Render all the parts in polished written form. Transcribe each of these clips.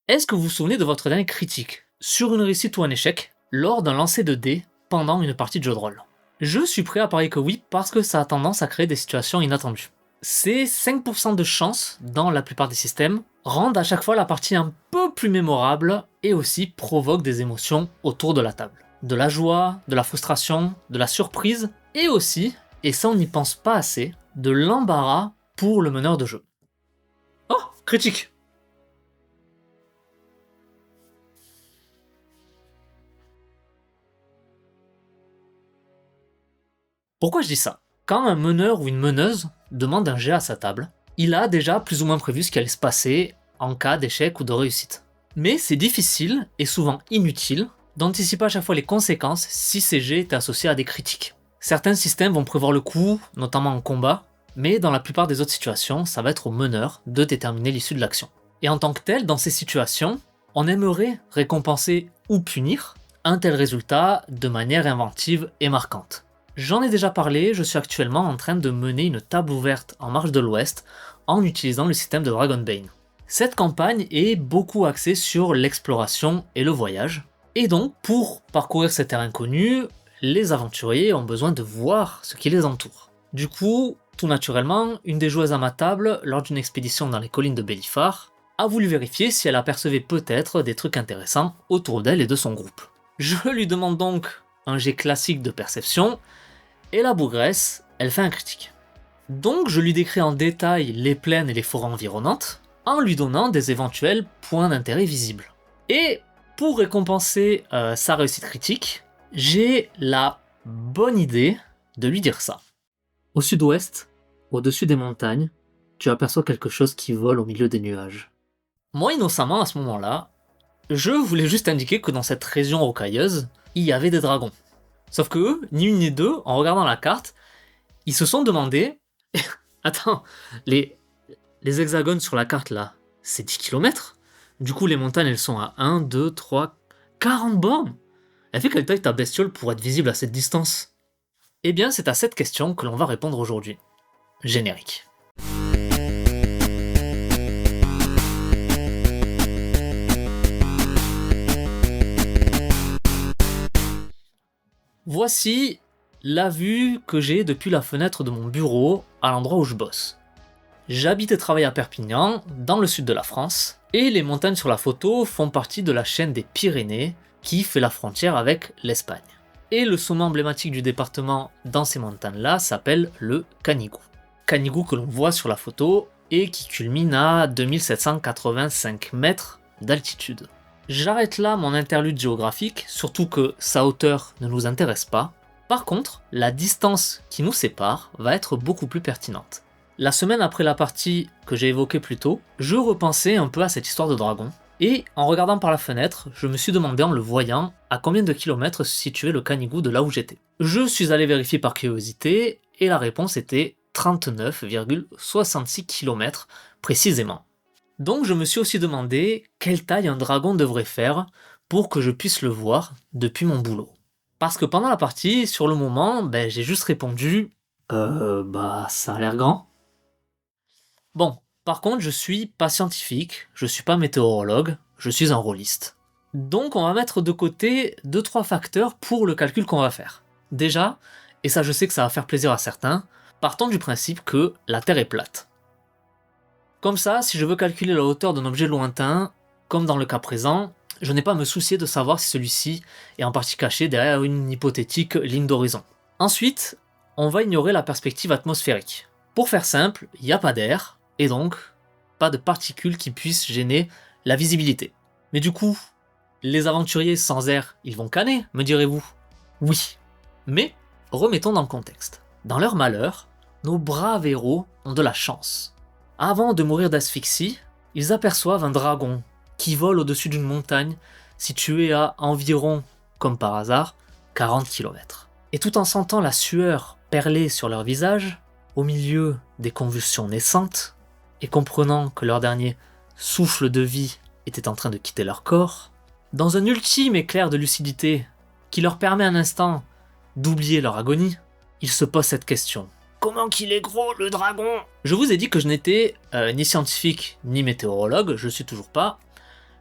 Est-ce que vous vous souvenez de votre dernier critique, sur une réussite ou un échec, lors d'un lancer de dés pendant une partie de jeu de rôle? Je suis prêt à parier que oui, parce que ça a tendance à créer des situations inattendues. Ces 5% de chance, dans la plupart des systèmes, rendent à chaque fois la partie un peu plus mémorable et aussi provoquent des émotions autour de la table. De la joie, de la frustration, de la surprise, et aussi, et ça on n'y pense pas assez, de l'embarras pour le meneur de jeu. Oh, critique! Pourquoi je dis ça? Quand un meneur ou une meneuse demande un jet à sa table, il a déjà plus ou moins prévu ce qui allait se passer en cas d'échec ou de réussite. Mais c'est difficile, et souvent inutile, d'anticiper à chaque fois les conséquences si ces jets étaient associés à des critiques. Certains systèmes vont prévoir le coup, notamment en combat, mais dans la plupart des autres situations, ça va être au meneur de déterminer l'issue de l'action. Et en tant que tel, dans ces situations, on aimerait récompenser ou punir un tel résultat de manière inventive et marquante. J'en ai déjà parlé, je suis actuellement en train de mener une table ouverte en marge de l'Ouest en utilisant le système de Dragonbane. Cette campagne est beaucoup axée sur l'exploration et le voyage, et donc pour parcourir ces terrains inconnus, les aventuriers ont besoin de voir ce qui les entoure. Du coup, tout naturellement, une des joueuses à ma table, lors d'une expédition dans les collines de Bélifar, a voulu vérifier si elle apercevait peut-être des trucs intéressants autour d'elle et de son groupe. Je lui demande donc un jet classique de perception, et la bougresse, elle fait un critique. Donc je lui décris en détail les plaines et les forêts environnantes, en lui donnant des éventuels points d'intérêt visibles. Et pour récompenser sa réussite critique, j'ai la bonne idée de lui dire ça. Au sud-ouest, au-dessus des montagnes, tu aperçois quelque chose qui vole au milieu des nuages. Moi, innocemment, à ce moment-là, je voulais juste indiquer que dans cette région rocailleuse, il y avait des dragons. Sauf que eux, ni une ni deux, en regardant la carte, ils se sont demandé... Attends, les hexagones sur la carte là, c'est 10 km? Du coup, les montagnes, elles sont à 1, 2, 3, 40 bornes. Elle fait quelle taille ta bestiole pour être visible à cette distance? Eh bien, c'est à cette question que l'on va répondre aujourd'hui. Générique. Voici la vue que j'ai depuis la fenêtre de mon bureau à l'endroit où je bosse. J'habite et travaille à Perpignan, dans le sud de la France, et les montagnes sur la photo font partie de la chaîne des Pyrénées qui fait la frontière avec l'Espagne. Et le sommet emblématique du département dans ces montagnes-là s'appelle le Canigou. Canigou que l'on voit sur la photo et qui culmine à 2785 mètres d'altitude. J'arrête là mon interlude géographique, surtout que sa hauteur ne nous intéresse pas. Par contre, la distance qui nous sépare va être beaucoup plus pertinente. La semaine après la partie que j'ai évoquée plus tôt, je repensais un peu à cette histoire de dragon, et en regardant par la fenêtre, je me suis demandé en le voyant à combien de kilomètres se situait le Canigou de là où j'étais. Je suis allé vérifier par curiosité, et la réponse était 39,66 km précisément. Donc je me suis aussi demandé quelle taille un dragon devrait faire pour que je puisse le voir depuis mon boulot. Parce que pendant la partie, sur le moment, j'ai juste répondu ça a l'air grand. Bon, par contre, je suis pas scientifique, je suis pas météorologue, je suis un rôliste. Donc on va mettre de côté 2-3 facteurs pour le calcul qu'on va faire. Déjà, et ça je sais que ça va faire plaisir à certains, partons du principe que la Terre est plate. Comme ça, si je veux calculer la hauteur d'un objet lointain, comme dans le cas présent, je n'ai pas à me soucier de savoir si celui-ci est en partie caché derrière une hypothétique ligne d'horizon. Ensuite, on va ignorer la perspective atmosphérique. Pour faire simple, il n'y a pas d'air, et donc pas de particules qui puissent gêner la visibilité. Mais du coup, les aventuriers sans air, ils vont canner, me direz-vous? Oui. Mais, remettons dans le contexte. Dans leur malheur, nos braves héros ont de la chance. Avant de mourir d'asphyxie, ils aperçoivent un dragon qui vole au-dessus d'une montagne située à environ, comme par hasard, 40 km. Et tout en sentant la sueur perler sur leur visage, au milieu des convulsions naissantes, et comprenant que leur dernier souffle de vie était en train de quitter leur corps, dans un ultime éclair de lucidité qui leur permet un instant d'oublier leur agonie, ils se posent cette question. Comment qu'il est gros, le dragon? Je vous ai dit que je n'étais ni scientifique ni météorologue, je suis toujours pas,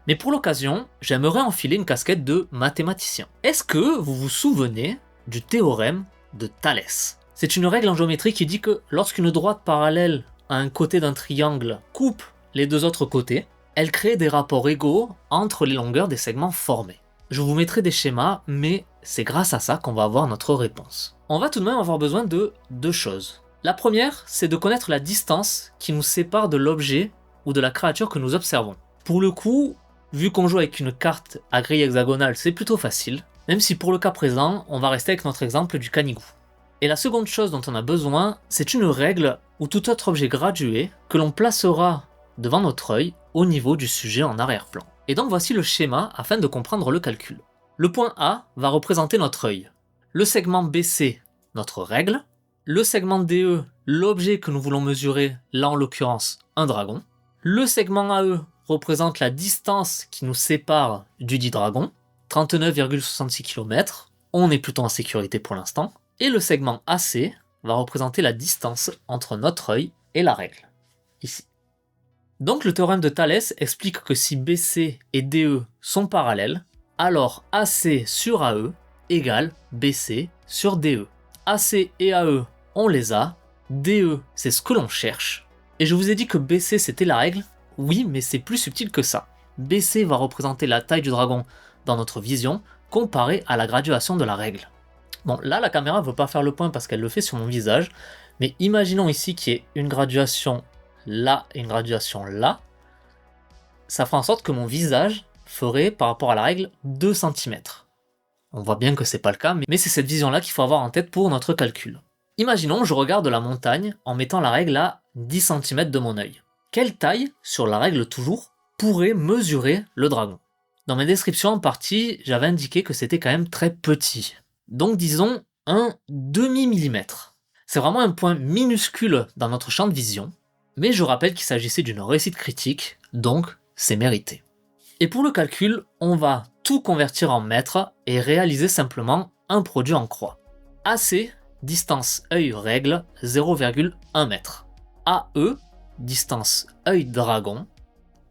Mais pour l'occasion, j'aimerais enfiler une casquette de mathématicien. Est-ce que vous vous souvenez du théorème de Thalès? C'est une règle en géométrie qui dit que lorsqu'une droite parallèle à un côté d'un triangle coupe les deux autres côtés, elle crée des rapports égaux entre les longueurs des segments formés. Je vous mettrai des schémas, mais c'est grâce à ça qu'on va avoir notre réponse. On va tout de même avoir besoin de deux choses. La première, c'est de connaître la distance qui nous sépare de l'objet ou de la créature que nous observons. Pour le coup, vu qu'on joue avec une carte à grille hexagonale, c'est plutôt facile, même si pour le cas présent, on va rester avec notre exemple du canigou. Et la seconde chose dont on a besoin, c'est une règle ou tout autre objet gradué que l'on placera devant notre œil au niveau du sujet en arrière-plan. Et donc voici le schéma afin de comprendre le calcul. Le point A va représenter notre œil. Le segment BC, notre règle. Le segment DE, l'objet que nous voulons mesurer, là en l'occurrence un dragon. Le segment AE représente la distance qui nous sépare du dit dragon, 39,66 km. On est plutôt en sécurité pour l'instant. Et le segment AC va représenter la distance entre notre œil et la règle, ici. Donc le théorème de Thalès explique que si BC et DE sont parallèles, alors AC sur AE égale BC sur DE. AC et AE, on les a, DE c'est ce que l'on cherche, et je vous ai dit que BC c'était la règle, oui mais c'est plus subtil que ça. BC va représenter la taille du dragon dans notre vision, comparée à la graduation de la règle. Bon là la caméra ne veut pas faire le point parce qu'elle le fait sur mon visage, mais imaginons ici qu'il y ait une graduation là et une graduation là, ça fera en sorte que mon visage ferait par rapport à la règle 2 cm. On voit bien que c'est pas le cas, mais c'est cette vision-là qu'il faut avoir en tête pour notre calcul. Imaginons je regarde la montagne en mettant la règle à 10 cm de mon œil. Quelle taille, sur la règle toujours, pourrait mesurer le dragon? Dans mes descriptions en partie, j'avais indiqué que c'était quand même très petit. Donc disons un demi-millimètre. C'est vraiment un point minuscule dans notre champ de vision, mais je rappelle qu'il s'agissait d'une réussite critique, donc c'est mérité. Et pour le calcul, on va tout convertir en mètres et réaliser simplement un produit en croix. AC, distance œil règle, 0,1 m. AE, distance œil dragon,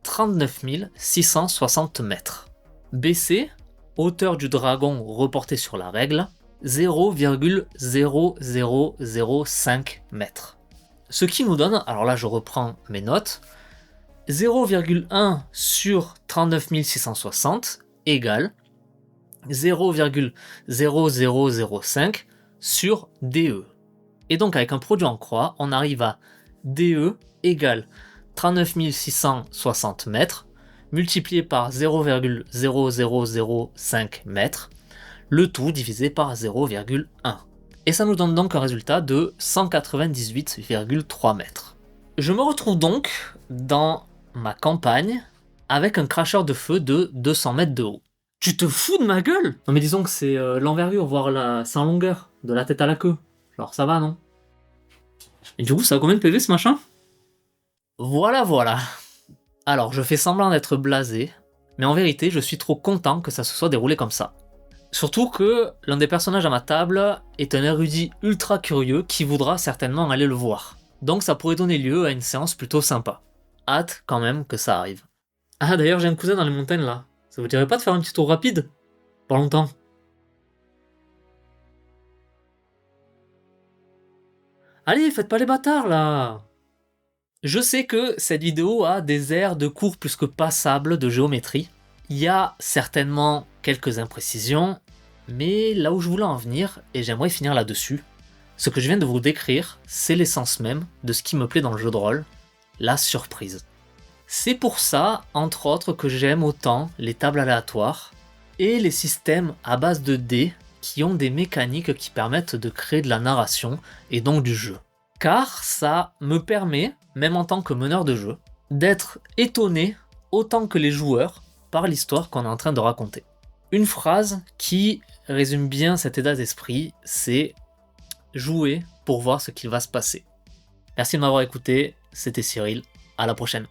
39 660 mètres. BC, hauteur du dragon reportée sur la règle, 0,0005 mètres. Ce qui nous donne, alors là je reprends mes notes, 0,1 sur 39 660 égale 0,0005 sur DE. Et donc avec un produit en croix, on arrive à DE égale 39 660 mètres multiplié par 0,0005 mètres, le tout divisé par 0,1. Et ça nous donne donc un résultat de 198,3 mètres. Je me retrouve donc dans ma campagne avec un cracheur de feu de 200 mètres de haut. Tu te fous de ma gueule? Non mais disons que c'est l'envergure, voire c'est en longueur, de la tête à la queue. Genre ça va, non? Et du coup, ça a combien de PV ce machin? Voilà. Alors, je fais semblant d'être blasé, mais en vérité, je suis trop content que ça se soit déroulé comme ça. Surtout que l'un des personnages à ma table est un érudit ultra curieux qui voudra certainement aller le voir. Donc ça pourrait donner lieu à une séance plutôt sympa. Hâte quand même que ça arrive. Ah d'ailleurs j'ai un cousin dans les montagnes là. Ça vous dirait pas de faire un petit tour rapide? Pas longtemps. Allez, faites pas les bâtards là! Je sais que cette vidéo a des airs de cours plus que passables de géométrie. Il y a certainement quelques imprécisions, mais là où je voulais en venir, et j'aimerais finir là-dessus, ce que je viens de vous décrire, c'est l'essence même de ce qui me plaît dans le jeu de rôle, la surprise. C'est pour ça, entre autres, que j'aime autant les tables aléatoires et les systèmes à base de dés qui ont des mécaniques qui permettent de créer de la narration et donc du jeu. Car ça me permet, même en tant que meneur de jeu, d'être étonné autant que les joueurs par l'histoire qu'on est en train de raconter. Une phrase qui résume bien cet état d'esprit, c'est « jouer pour voir ce qu'il va se passer ». Merci de m'avoir écouté, c'était Cyril, à la prochaine.